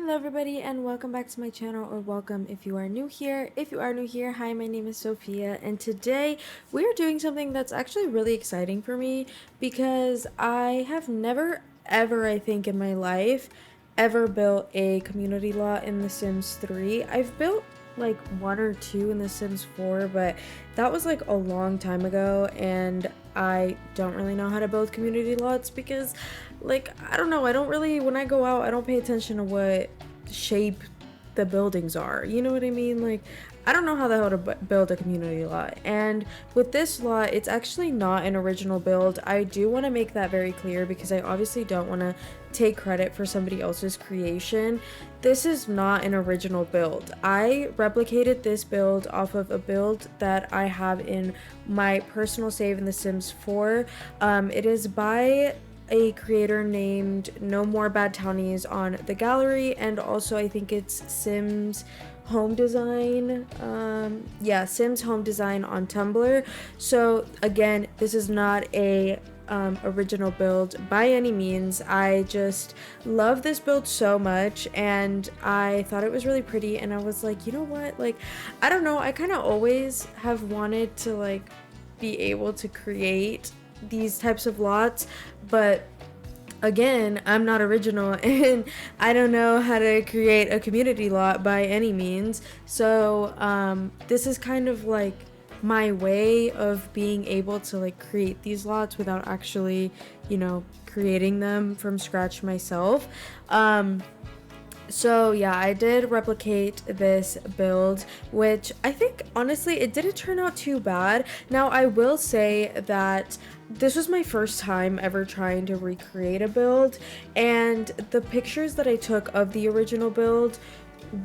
Hello everybody and welcome back to my channel, or welcome if you are new here. If you are new here, hi, my name is Sophia, and today we are doing something that's actually really exciting for me because I have never ever, I think in my life, ever built a community lot in The Sims 3. I've built like one or two in The Sims 4, but that was like a long time ago, and I don't really know how to build community lots because, like, I don't know, I don't really, when I go out, I don't pay attention to what shape the buildings are, you know what I mean? Like, I don't know how the hell to build a community lot. And with this lot, it's actually not an original build. I do want to make that very clear because I obviously don't want to take credit for somebody else's creation. This is not an original build. I replicated this build off of a build that I have in my personal save in The Sims 4. It is by a creator named No More Bad Townies on the gallery, and also I think it's Sims Home Design. Yeah, Sims Home Design on Tumblr. So again, this is not a original build by any means. I just love this build so much, and I thought it was really pretty, and I was like, you know what, like, I don't know, I kind of always have wanted to like be able to create these types of lots, but again, I'm not original and I don't know how to create a community lot by any means. So this is kind of like my way of being able to like create these lots without actually, you know, creating them from scratch myself. So yeah, I did replicate this build, which I think honestly it didn't turn out too bad. Now I will say that this was my first time ever trying to recreate a build, and the pictures that I took of the original build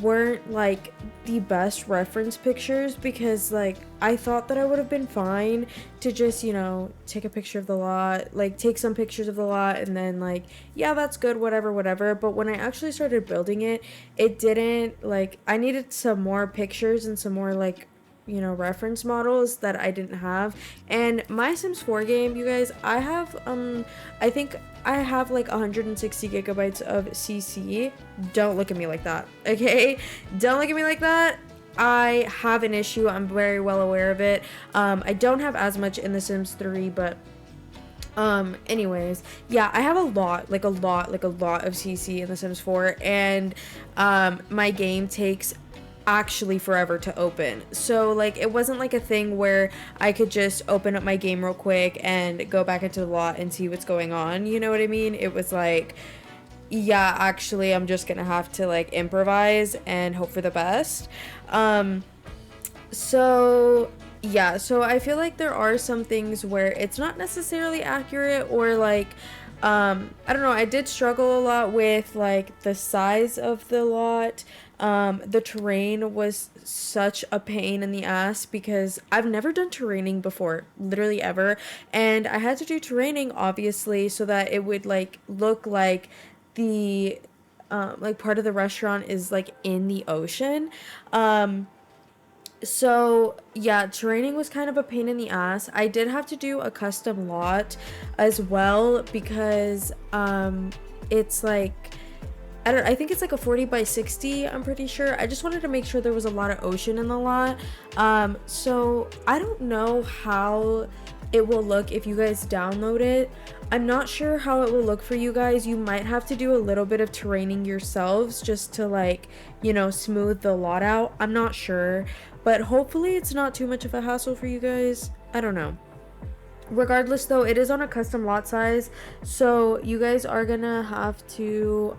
weren't like the best reference pictures, because like I thought that I would have been fine to just, you know, take a picture of the lot, like take some pictures of the lot, and then like, yeah, that's good, whatever. But when I actually started building it, it didn't, like, I needed some more pictures and some more like, you know, reference models that I didn't have. And my Sims 4 game, you guys, I have I think I have like 160 gigabytes of CC. Don't look at me like that, okay? Don't look at me like that. I have an issue, I'm very well aware of it. I don't have as much in The Sims 3, but anyways, yeah, I have a lot of CC in The Sims 4, and my game takes actually forever to open. So like it wasn't like a thing where I could just open up my game real quick and go back into the lot and see what's going on, you know what I mean? It was like, yeah, actually I'm just gonna have to like improvise and hope for the best. So yeah, so I feel like there are some things where it's not necessarily accurate, or like I don't know, I did struggle a lot with like the size of the lot. The terrain was such a pain in the ass because I've never done terraining before, literally ever, and I had to do terraining obviously so that it would like look like the like part of the restaurant is like in the ocean. So yeah, terraining was kind of a pain in the ass. I did have to do a custom lot as well because it's like, I think it's like a 40 by 60, I'm pretty sure. I just wanted to make sure there was a lot of ocean in the lot. So I don't know how it will look if you guys download it. I'm not sure how it will look for you guys. You might have to do a little bit of terraining yourselves just to like, you know, smooth the lot out. I'm not sure, but hopefully it's not too much of a hassle for you guys. I don't know. Regardless though, it is on a custom lot size, so you guys are gonna have to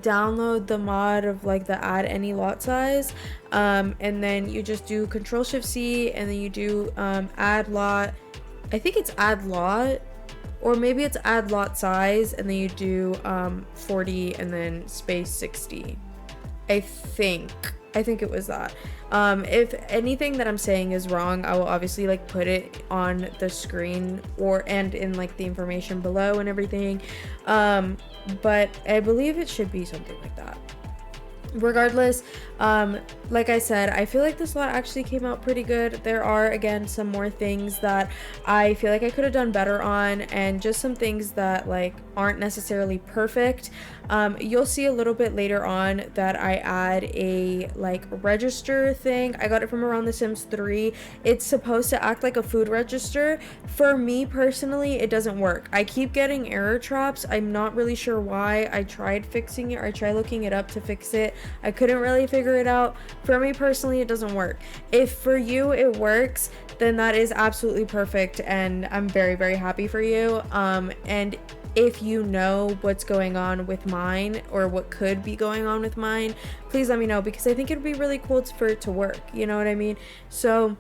download the mod of like the add any lot size, and then you just do Control-Shift-C, and then you do add lot. I think it's add lot, or maybe it's add lot size, and then you do 40 and then space 60. I think it was that. If anything that I'm saying is wrong, I will obviously like put it on the screen and in like the information below and everything. But I believe it should be something like that. regardless, like I said, I feel like this lot actually came out pretty good. There are, again, some more things that I feel like I could have done better on, and just some things that like aren't necessarily perfect. You'll see a little bit later on that I add a like register thing. I got it from around The Sims 3. It's supposed to act like a food register. For me personally, it doesn't work. I keep getting error traps. I'm not really sure why. I tried fixing it, or I tried looking it up to fix it. I couldn't really figure it out. For me personally, it doesn't work. If for you it works, then that is absolutely perfect, and I'm very, very happy for you. And if you know what's going on with mine, or what could be going on with mine, please let me know, because I think it'd be really cool for it to work, you know what I mean? So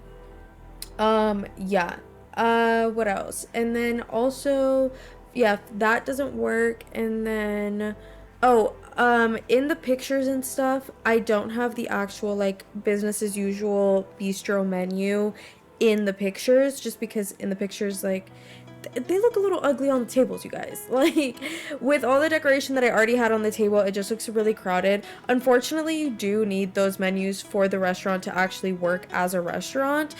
yeah. What else? And then also, yeah, that doesn't work. And then in the pictures and stuff, I don't have the actual like business as usual bistro menu in the pictures, just because in the pictures, like, they look a little ugly on the tables, you guys. Like, with all the decoration that I already had on the table, it just looks really crowded. Unfortunately, you do need those menus for the restaurant to actually work as a restaurant.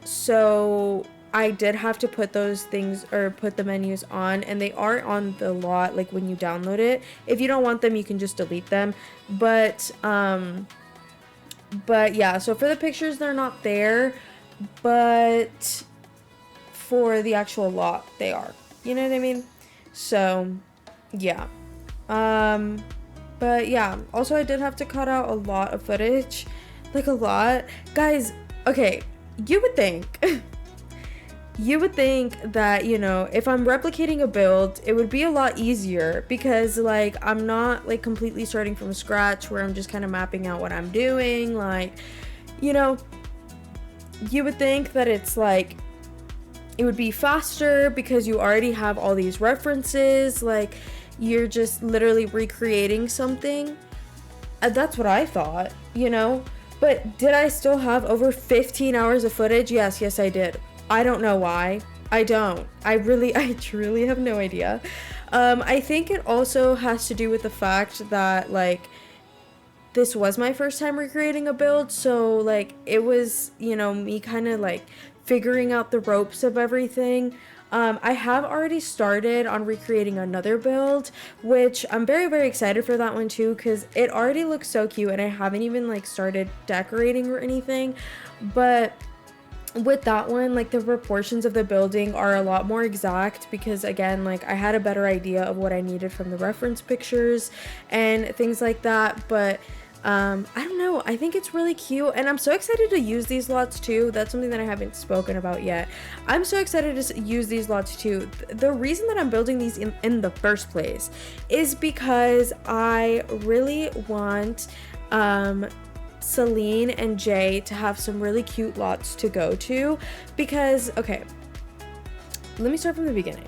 So I did have to put those things, or put the menus on, and they are on the lot like when you download it. If you don't want them, you can just delete them. But yeah, so for the pictures, they're not there, but for the actual lot, they are. You know what I mean? So yeah. But yeah, also I did have to cut out a lot of footage, like a lot, guys. Okay, you would think you would think that, you know, if I'm replicating a build, it would be a lot easier, because like I'm not like completely starting from scratch where I'm just kind of mapping out what I'm doing. Like, you know, you would think that it's like it would be faster because you already have all these references, like you're just literally recreating something. That's what I thought, you know. But did I still have over 15 hours of footage? Yes, I did. I don't know why. I don't. I truly have no idea. I think it also has to do with the fact that, like, this was my first time recreating a build, so, like, it was, you know, me kind of, like, figuring out the ropes of everything. I have already started on recreating another build, which I'm very, very excited for that one too, because it already looks so cute, and I haven't even, like, started decorating or anything. But with that one, like, the proportions of the building are a lot more exact, because again, like, I had a better idea of what I needed from the reference pictures and things like that. But I don't know, I think it's really cute, and I'm so excited to use these lots too. That's something that I haven't spoken about yet. I'm so excited to use these lots too. The reason that I'm building these in the first place is because I really want Celine and Jay to have some really cute lots to go to, because, okay, let me start from the beginning.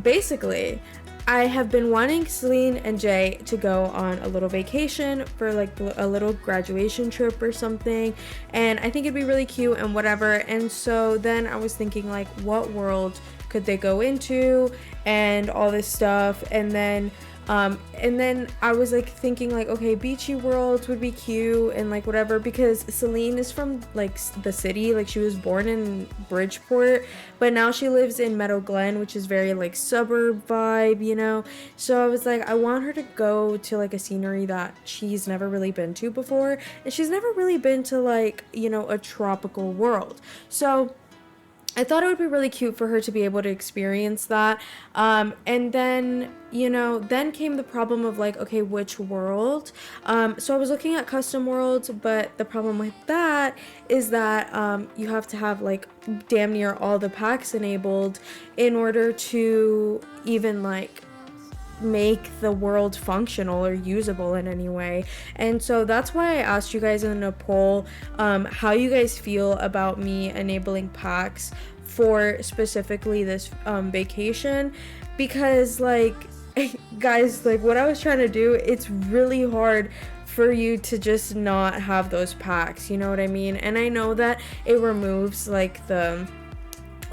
Basically, I have been wanting Celine and Jay to go on a little vacation for like a little graduation trip or something, and I think it'd be really cute and whatever. And so then I was thinking, like, what world could they go into and all this stuff, and then I was like thinking, like, okay, beachy worlds would be cute and like whatever, because Celine is from like the city, like she was born in Bridgeport, but now she lives in Meadow Glen, which is very like suburb vibe, you know. So I was like, I want her to go to like a scenery that she's never really been to before, and she's never really been to, like, you know, a tropical world. So I thought it would be really cute for her to be able to experience that. And then, you know, then came the problem of like, okay, which world? So I was looking at custom worlds, but the problem with that is that you have to have like damn near all the packs enabled in order to even like make the world functional or usable in any way. And so that's why I asked you guys in a poll how you guys feel about me enabling packs for specifically this vacation, because like guys, like what I was trying to do, it's really hard for you to just not have those packs, you know what I mean? And I know that it removes like the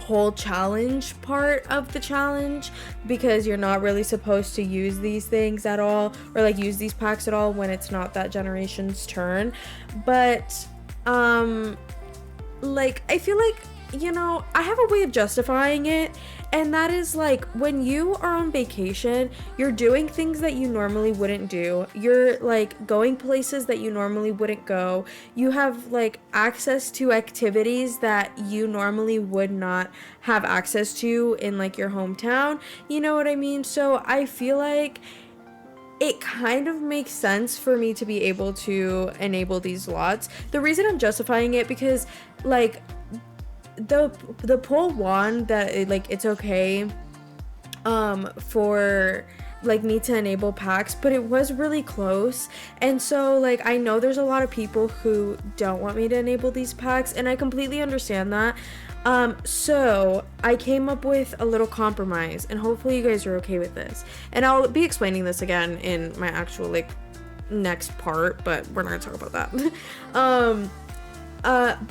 whole challenge part of the challenge, because you're not really supposed to use these things at all, or like use these packs at all when it's not that generation's turn. But like I feel like, you know, I have a way of justifying it, and that is like when you are on vacation, you're doing things that you normally wouldn't do. You're like going places that you normally wouldn't go. You have like access to activities that you normally would not have access to in like your hometown. You know what I mean? So I feel like it kind of makes sense for me to be able to enable these lots. The reason I'm justifying it, because like the poll won that it's okay for like me to enable packs, but it was really close. And so like I know there's a lot of people who don't want me to enable these packs, and I completely understand that. So I came up with a little compromise, and hopefully you guys are okay with this, and I'll be explaining this again in my actual like next part, but we're not gonna talk about that.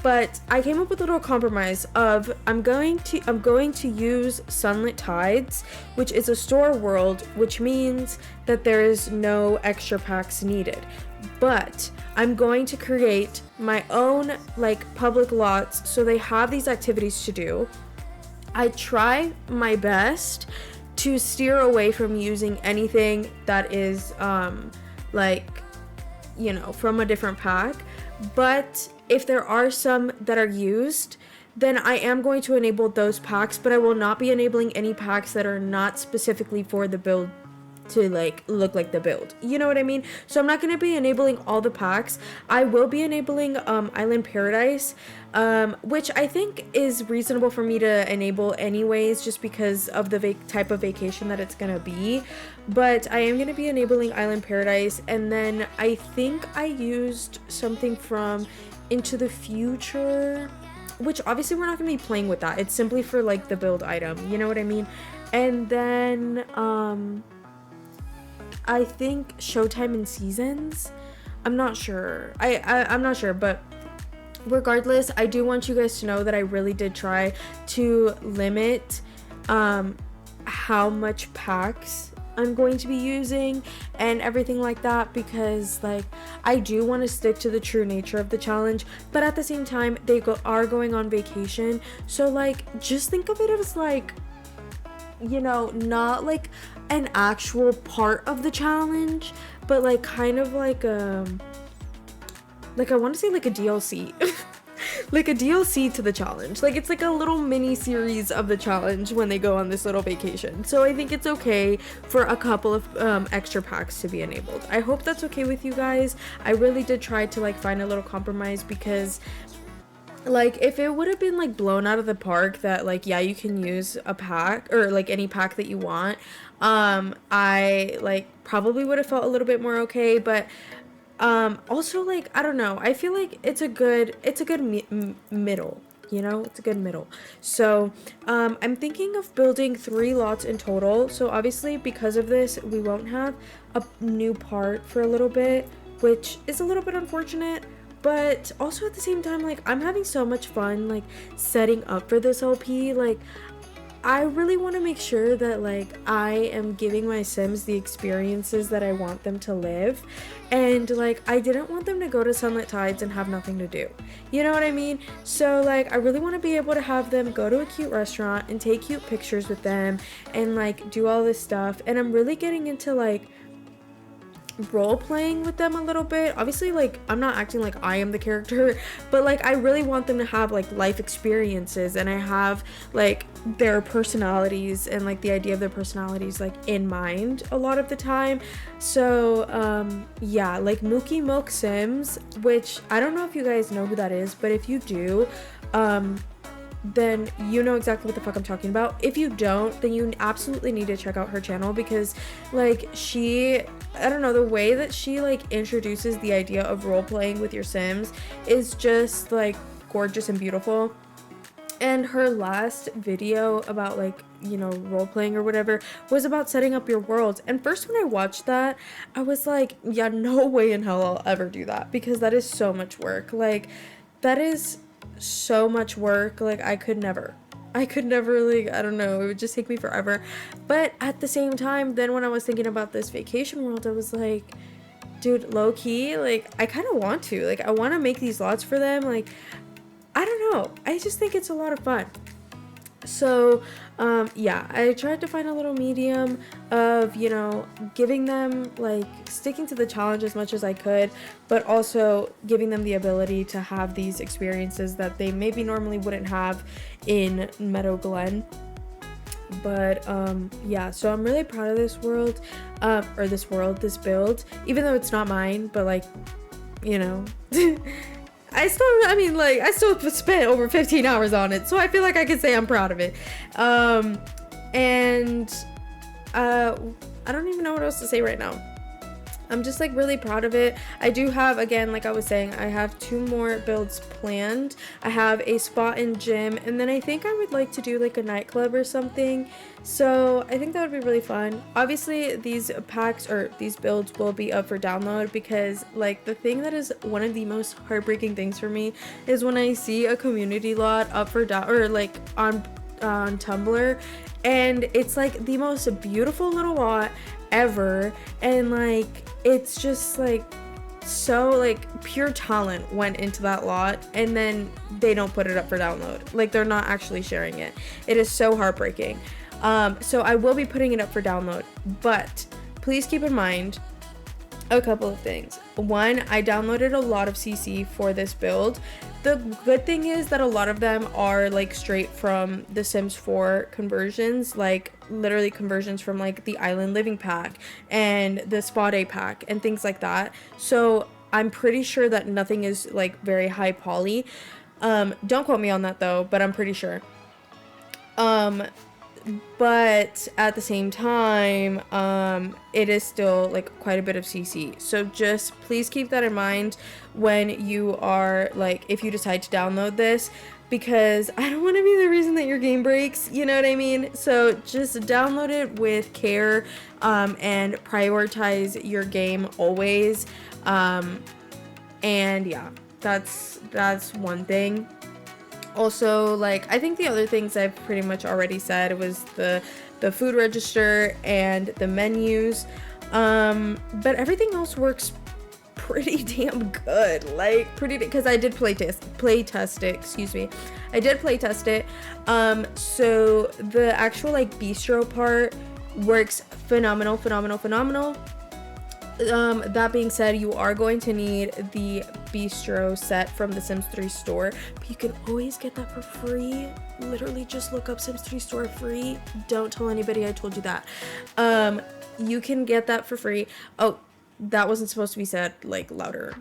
But I came up with a little compromise of I'm going to use Sunlit Tides, which is a store world, which means that there is no extra packs needed. But I'm going to create my own like public lots, so they have these activities to do. I try my best to steer away from using anything that is like, you know, from a different pack. But if there are some that are used, then I am going to enable those packs, but I will not be enabling any packs that are not specifically for the build to like look like the build. You know what I mean? So I'm not going to be enabling all the packs. I will be enabling Island Paradise, which I think is reasonable for me to enable anyways, just because of the type of vacation that it's going to be. But I am going to be enabling Island Paradise, and then I think I used something from Into the Future, which obviously we're not going to be playing with that. It's simply for like the build item, you know what I mean? And then I think Showtime and Seasons. I'm not sure. I'm not sure, but regardless, I do want you guys to know that I really did try to limit how much packs I'm going to be using and everything like that, because like I do want to stick to the true nature of the challenge, but at the same time they are going on vacation, so like just think of it as like, you know, not like an actual part of the challenge, but like kind of like I want to say like a DLC. Like a DLC to the challenge. Like it's like a little mini series of the challenge when they go on this little vacation. So I think it's okay for a couple of extra packs to be enabled. I hope that's okay with you guys. I really did try to like find a little compromise, because like if it would have been like blown out of the park that like, yeah, you can use a pack or like any pack that you want, I like probably would have felt a little bit more okay. But also like I don't know, I feel like it's a good middle, you know, it's a good middle. So I'm thinking of building 3 lots in total. So obviously because of this we won't have a new part for a little bit, which is a little bit unfortunate. But also at the same time, like I'm having so much fun like setting up for this LP. Like I really want to make sure that like I am giving my Sims the experiences that I want them to live, and like I didn't want them to go to Sunlit Tides and have nothing to do, you know what I mean? So like I really want to be able to have them go to a cute restaurant and take cute pictures with them and like do all this stuff. And I'm really getting into like role playing with them a little bit. Obviously like I'm not acting like I am the character, but like I really want them to have like life experiences, and I have like their personalities and like the idea of their personalities like in mind a lot of the time. So yeah, like Mookie Milk Sims, which I don't know if you guys know who that is, but if you do, then you know exactly what the fuck I'm talking about. If you don't, then you absolutely need to check out her channel, because like I don't know, the way that she like introduces the idea of role playing with your Sims is just like gorgeous and beautiful. And her last video about like, you know, role playing or whatever was about setting up your world. And first when I watched that, I was like, yeah, no way in hell I'll ever do that, because that is so much work. Like that is so much work. Like I could never I could never, like, I don't know, it would just take me forever. But at the same time, then when I was thinking about this vacation world, I was like, dude, low key, like, I kind of want to, like, I want to make these lots for them. Like, I don't know, I just think it's a lot of fun. So yeah, I tried to find a little medium of, you know, giving them, like, sticking to the challenge as much as I could, but also giving them the ability to have these experiences that they maybe normally wouldn't have in Meadow Glen. But yeah, so I'm really proud of this world, this build, even though it's not mine, but, like, you know, I still spent over 15 hours on it, so I feel like I can say I'm proud of it. And I don't even know what else to say right now. I'm just, like, really proud of it. I do have, again, like I was saying, I have 2 more builds planned. I have a spot in gym, and then I think I would like to do, like, a nightclub or something. So I think that would be really fun. Obviously, these packs or these builds will be up for download, because, like, the thing that is one of the most heartbreaking things for me is when I see a community lot up for down, or, like, on Tumblr, and it's, like, the most beautiful little lot ever, and, like, it's just, like, so, like, pure talent went into that lot, and then they don't put it up for download. Like, they're not actually sharing it. It is so heartbreaking. So I will be putting it up for download, but please keep in mind a couple of things. One, I downloaded a lot of CC for this build. The good thing is that a lot of them are, like, straight from the Sims 4 conversions, like, literally conversions from, like, the Island Living pack and the Spa Day pack and things like that. So I'm pretty sure that nothing is, like, very high poly. Don't quote me on that though, but I'm pretty sure. But at the same time, it is still, like, quite a bit of CC. So just please keep that in mind when you are, like, if you decide to download this, because I don't want to be the reason that your game breaks, you know what I mean? So just download it with care, and prioritize your game always. And yeah, that's one thing. Also, like, I think the other things I've pretty much already said was the food register and the menus, but everything else works pretty damn good, like, because I did play test it, excuse me. I did play test it. So the actual, like, bistro part works phenomenal. That being said, you are going to need the bistro set from the Sims 3 store, but you can always get that for free. Literally just look up Sims 3 store free. Don't tell anybody I told you that. You can get that for free. Oh, that wasn't supposed to be said, like, louder.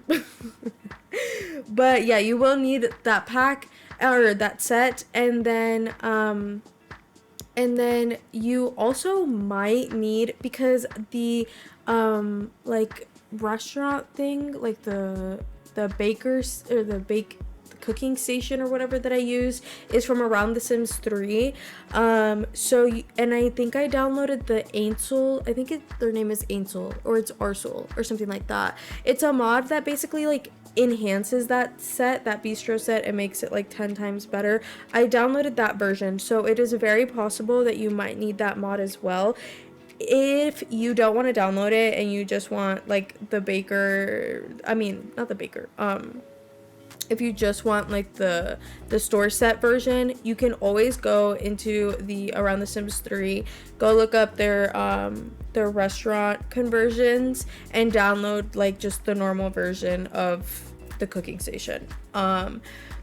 But yeah, you will need that pack or that set, and then you also might need, because the like, restaurant thing, like the bakers, or the cooking station or whatever that I use, is from around The Sims 3. And I think I downloaded the Ansel, I think their name is Ansel, or it's Arsel or something like that. It's a mod that basically, like, enhances that bistro set, and makes it, like, 10 times better. I downloaded that version, so it is very possible that you might need that mod as well. If you don't want to download it and you just want, like, if you just want, like, the store set version, you can always go into the Around The Sims 3, go look up their restaurant conversions, and download, like, just the normal version of the cooking station.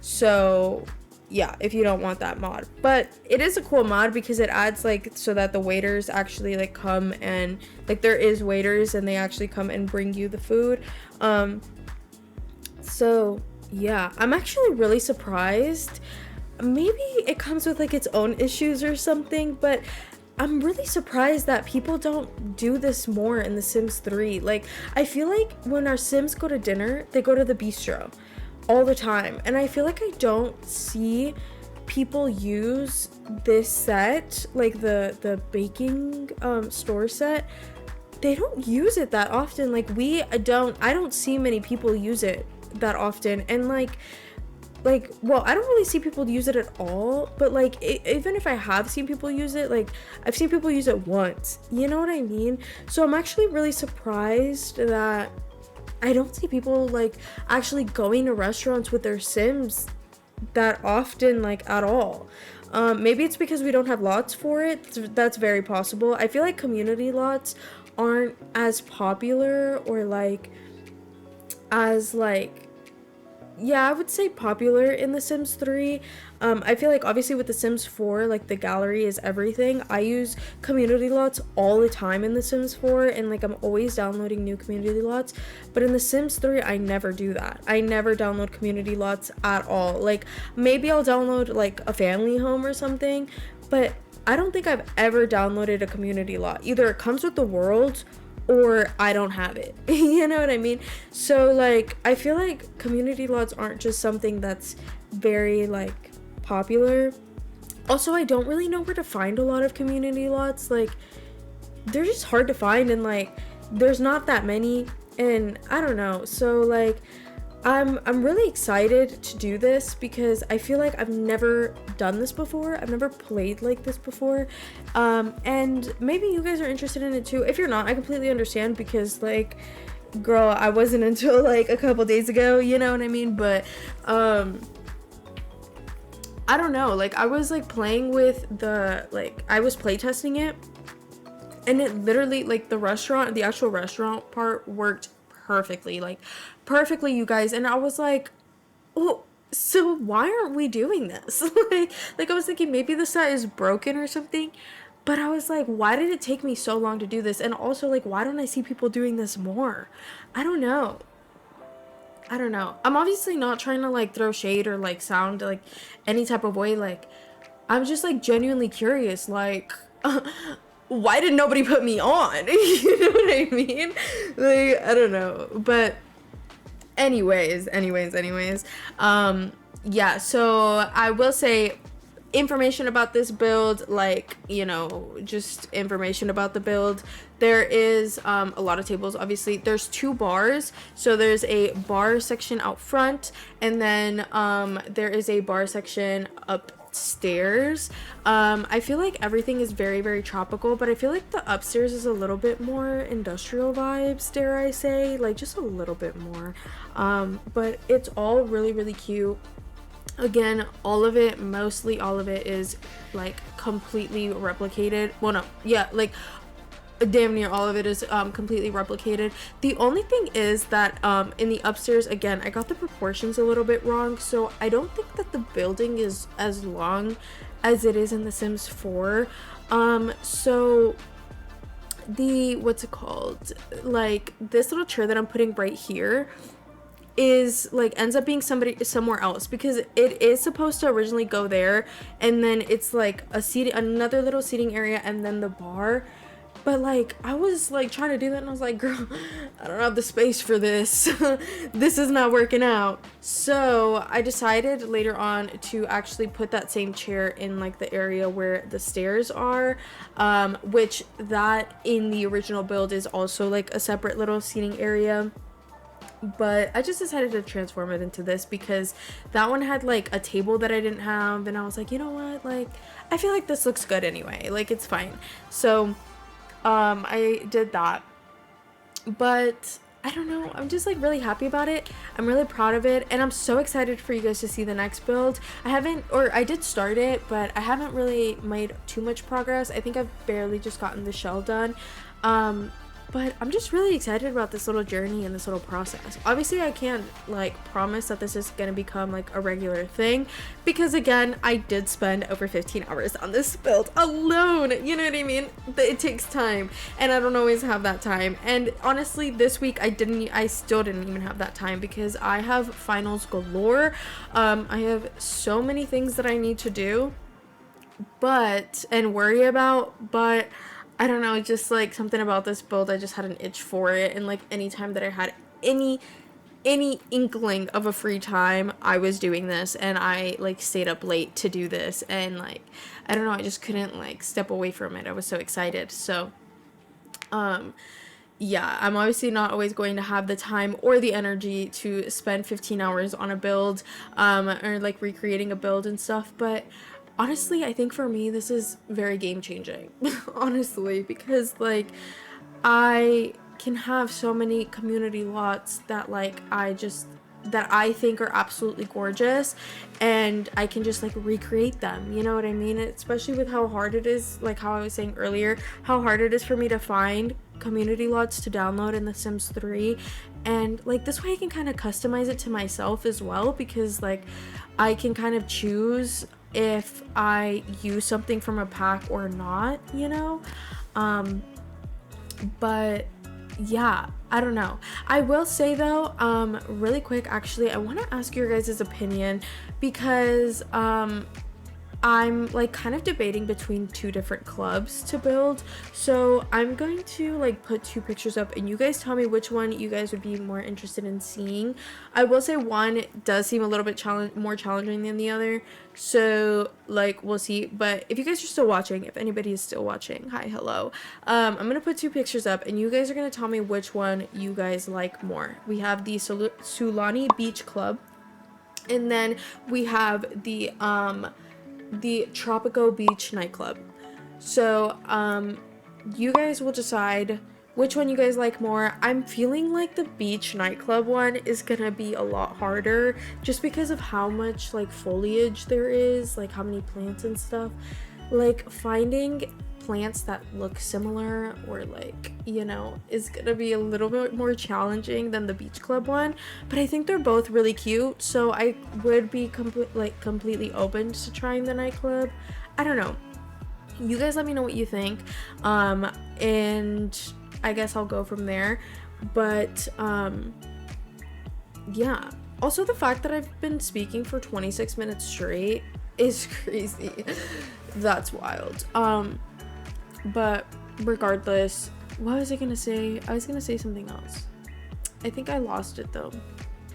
So yeah, if you don't want that mod. But it is a cool mod, because it adds, like, so that the waiters actually, like, come and, like, there is waiters and they actually come and bring you the food. So yeah, I'm actually really surprised. Maybe it comes with, like, its own issues or something, but I'm really surprised that people don't do this more in The Sims 3. Like, I feel like when our Sims go to dinner, they go to the bistro all the time, and I feel like I don't see people use this set, like the baking store set. They don't use it that often. Like, I don't see many people use it that often, and, like, like, well, I don't really see people use it at all, but like even if I have seen people use it, like I've seen people use it once, you know what I mean? So I'm actually really surprised that I don't see people like actually going to restaurants with their Sims that often, like, at all. Maybe it's because we don't have lots for it. That's very possible. I feel like community lots aren't as popular, or like as like, yeah, I would say popular in The Sims 3. I feel like obviously with The Sims 4, like the gallery is everything. I use community lots all the time in The Sims 4, and like I'm always downloading new community lots. But in The Sims 3, I never do that. I never download community lots at all. Like maybe I'll download like a family home or something, but I don't think I've ever downloaded a community lot. Either it comes with the world or I don't have it. You know what I mean? So like I feel like community lots aren't just something that's very like popular. Also, I don't really know where to find a lot of community lots. Like they're just hard to find, and like there's not that many, and I don't know. So like I'm really excited to do this because I feel like I've never done this before. I've never played like this before. And maybe you guys are interested in it too. If you're not, I completely understand, because like, girl, I wasn't until like a couple days ago, you know what I mean? But I don't know, like I was like playing with the, like I was playtesting it, and it literally, like the actual restaurant part worked perfectly, like perfectly, you guys. And I was like, oh, so why aren't we doing this? like I was thinking maybe the set is broken or something, but I was like, why did it take me so long to do this? And also, like, why don't I see people doing this more? I don't know. I'm obviously not trying to like throw shade or like sound like any type of way. Like I'm just like genuinely curious, like why did nobody put me on? You know what I mean? Like I don't know. But anyways, yeah, so I will say information about this build, like, you know, just information about the build. There is a lot of tables. Obviously there's 2 bars, so there's a bar section out front, and then there is a bar section upstairs. I feel like everything is very, very tropical, but I feel like the upstairs is a little bit more industrial vibes, dare I say, like just a little bit more. But it's all really, really cute. Again, mostly all of it is like completely replicated. Well, no, yeah, like damn near all of it is completely replicated. The only thing is that in the upstairs, again, I got the proportions a little bit wrong, so I don't think that the building is as long as it is in The Sims 4. So the, what's it called, like this little chair that I'm putting right here is like ends up being somewhere else, because it is supposed to originally go there, and then it's like another little seating area, and then the bar. But like I was like trying to do that, and I was like, girl, I don't have the space for this. This is not working out. So I decided later on to actually put that same chair in like the area where the stairs are, which that in the original build is also like a separate little seating area. But I just decided to transform it into this because that one had like a table that I didn't have, and I was like, you know what, like I feel like this looks good anyway, like it's fine. So I did that. But I don't know, I'm just like really happy about it. I'm really proud of it, and I'm so excited for you guys to see the next build. I did start it, but I haven't really made too much progress. I think I've barely just gotten the shell done. But I'm just really excited about this little journey and this little process. Obviously, I can't like promise that this is gonna become like a regular thing, because again, I did spend over 15 hours on this build alone. You know what I mean? It takes time, and I don't always have that time. And honestly, this week I still didn't even have that time, because I have finals galore. I have so many things that I need to do, and worry about, but I don't know, just like something about this build, I just had an itch for it. And like anytime that I had any inkling of a free time, I was doing this, and I like stayed up late to do this, and like I don't know, I just couldn't like step away from it. I was so excited. So yeah, I'm obviously not always going to have the time or the energy to spend 15 hours on a build, or like recreating a build and stuff. But honestly, I think for me, this is very game changing, honestly, because like I can have so many community lots that like that I think are absolutely gorgeous, and I can just like recreate them, you know what I mean? Especially with how hard it is, like how I was saying earlier, how hard it is for me to find community lots to download in The Sims 3. And like this way I can kind of customize it to myself as well, because like I can kind of choose if I use something from a pack or not, you know? But yeah, I don't know. I will say though, really quick, actually, I want to ask your guys' opinion, because I'm like kind of debating between two different clubs to build. So I'm going to like put two pictures up, and you guys tell me which one you guys would be more interested in seeing. I will say one does seem a little bit more challenging than the other. So like we'll see. But if you guys are still watching, if anybody is still watching, hi, hello. I'm gonna put two pictures up, and you guys are gonna tell me which one you guys like more. We have the Sulani Beach Club, and then we have the Tropico Beach nightclub. So you guys will decide which one you guys like more. I'm feeling like the beach nightclub one is gonna be a lot harder, just because of how much like foliage there is, like how many plants and stuff. Like finding plants that look similar, or like, you know, is gonna be a little bit more challenging than the beach club one. But I think they're both really cute, so I would be completely open to trying the nightclub. I don't know, you guys let me know what you think, and I guess I'll go from there. But yeah, also the fact that I've been speaking for 26 minutes straight is crazy. That's wild. But regardless, what was I gonna say? I was gonna say something else. I think I lost it though.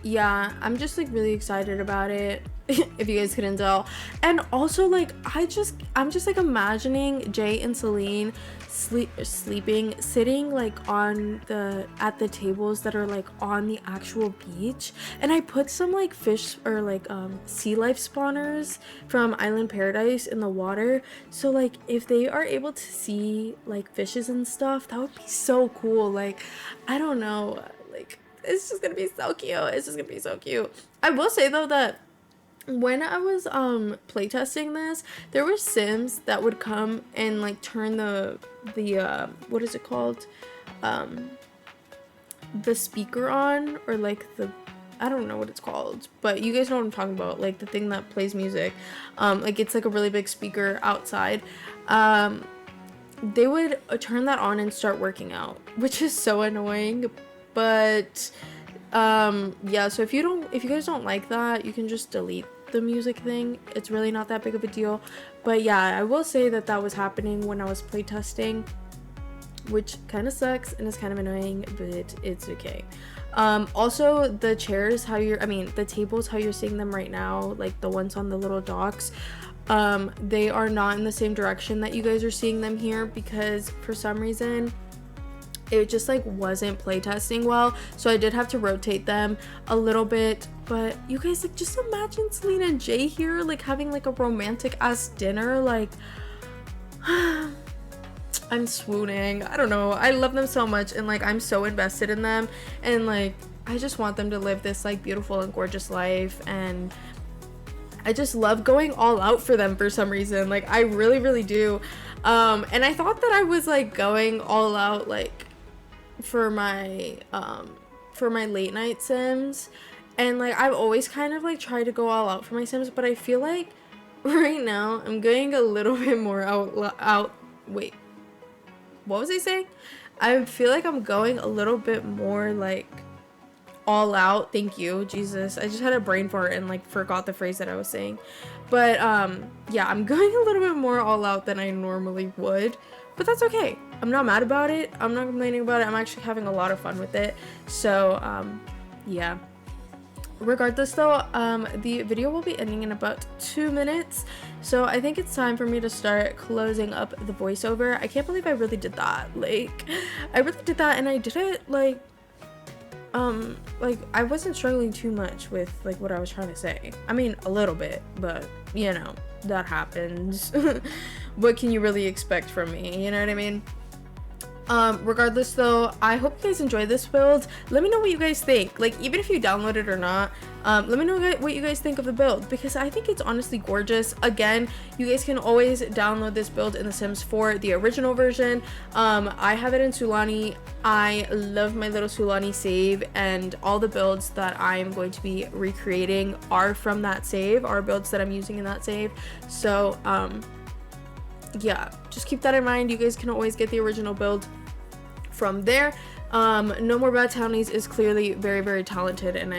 Yeah, I'm just like really excited about it, if you guys couldn't tell. And also like I'm just like imagining Jay and Celine sitting like at the tables that are like on the actual beach. And I put some like fish or like sea life spawners from Island Paradise in the water, so like if they are able to see like fishes and stuff, that would be so cool. Like I don't know, like it's just gonna be so cute. It's just gonna be so cute. I will say though that when I was playtesting this, there were Sims that would come and like turn the what is it called, the speaker on, or like the, I don't know what it's called, but you guys know what I'm talking about, like the thing that plays music, like it's like a really big speaker outside. They would turn that on and start working out, which is so annoying. But yeah, so if you guys don't like that, you can just delete the music thing. It's really not that big of a deal. But yeah, I will say that that was happening when I was playtesting, which kind of sucks and is kind of annoying, but it's okay. Also the chairs, the tables, how you're seeing them right now, like the ones on the little docks, they are not in the same direction that you guys are seeing them here, because for some reason it just like wasn't playtesting well, so I did have to rotate them a little bit. But you guys, like, just imagine Selena and Jay here like having like a romantic ass dinner. Like I'm swooning. I don't know, I love them so much, and like I'm so invested in them, and like I just want them to live this like beautiful and gorgeous life, and I just love going all out for them for some reason. Like I really do. And I thought that I was like going all out like for my late night Sims, and like I've always kind of like tried to go all out for my Sims, but I feel like right now I'm going a little bit more out. Wait, what was I saying? I feel like I'm going a little bit more like all out. Thank you, Jesus, I just had a brain fart and like forgot the phrase that I was saying. But yeah, I'm going a little bit more all out than I normally would, but that's okay. I'm not mad about it. I'm not complaining about it. I'm actually having a lot of fun with it. So yeah. Regardless though, the video will be ending in about 2 minutes, so I think it's time for me to start closing up the voiceover. I can't believe I really did that. Like, I really did that, and I did it like I wasn't struggling too much with like what I was trying to say. I mean, a little bit, but you know, that happens. What can you really expect from me, you know what I mean? Regardless though, I hope you guys enjoy this build. Let me know what you guys think. Like, even if you download it or not, let me know what you guys think of the build, because I think it's honestly gorgeous. Again, you guys can always download this build in The Sims 4, the original version. I have it in Sulani. I love my little Sulani save, and all the builds that I am going to be recreating are from that save, are builds that I'm using in that save. So yeah, just keep that in mind. You guys can always get the original build from there. No More Bad Townies is clearly very, very talented, and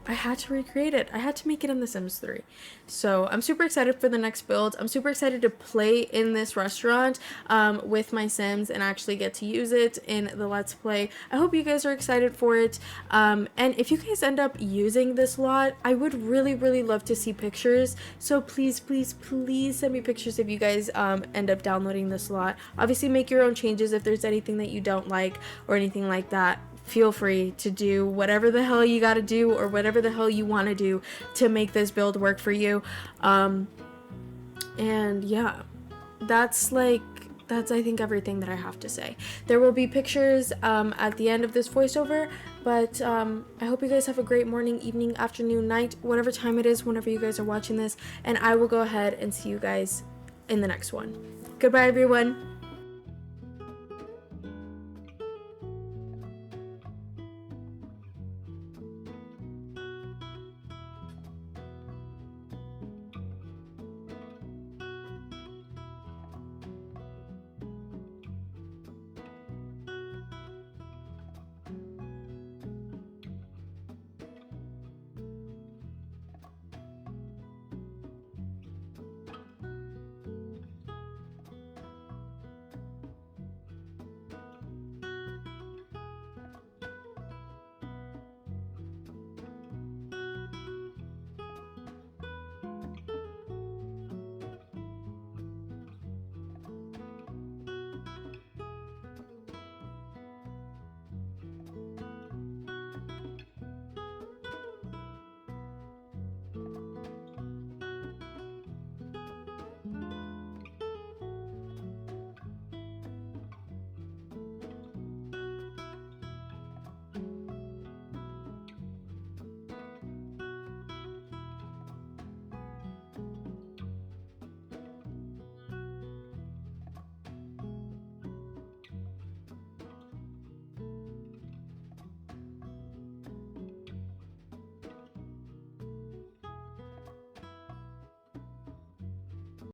I had to recreate it. I had to make it in The Sims 3. So I'm super excited for the next build. I'm super excited to play in this restaurant with my Sims and actually get to use it in the Let's Play. I hope you guys are excited for it. And if you guys end up using this lot, I would really, really love to see pictures. So please, please, please send me pictures if you guys end up downloading this lot. Obviously, make your own changes if there's anything that you don't like or anything like that. Feel free to do whatever the hell you gotta do, or whatever the hell you want to do to make this build work for you. And yeah, that's I think everything that I have to say. There will be pictures at the end of this voiceover, but I hope you guys have a great morning, evening, afternoon, night, whatever time it is whenever you guys are watching this, and I will go ahead and see you guys in the next one. Goodbye, everyone.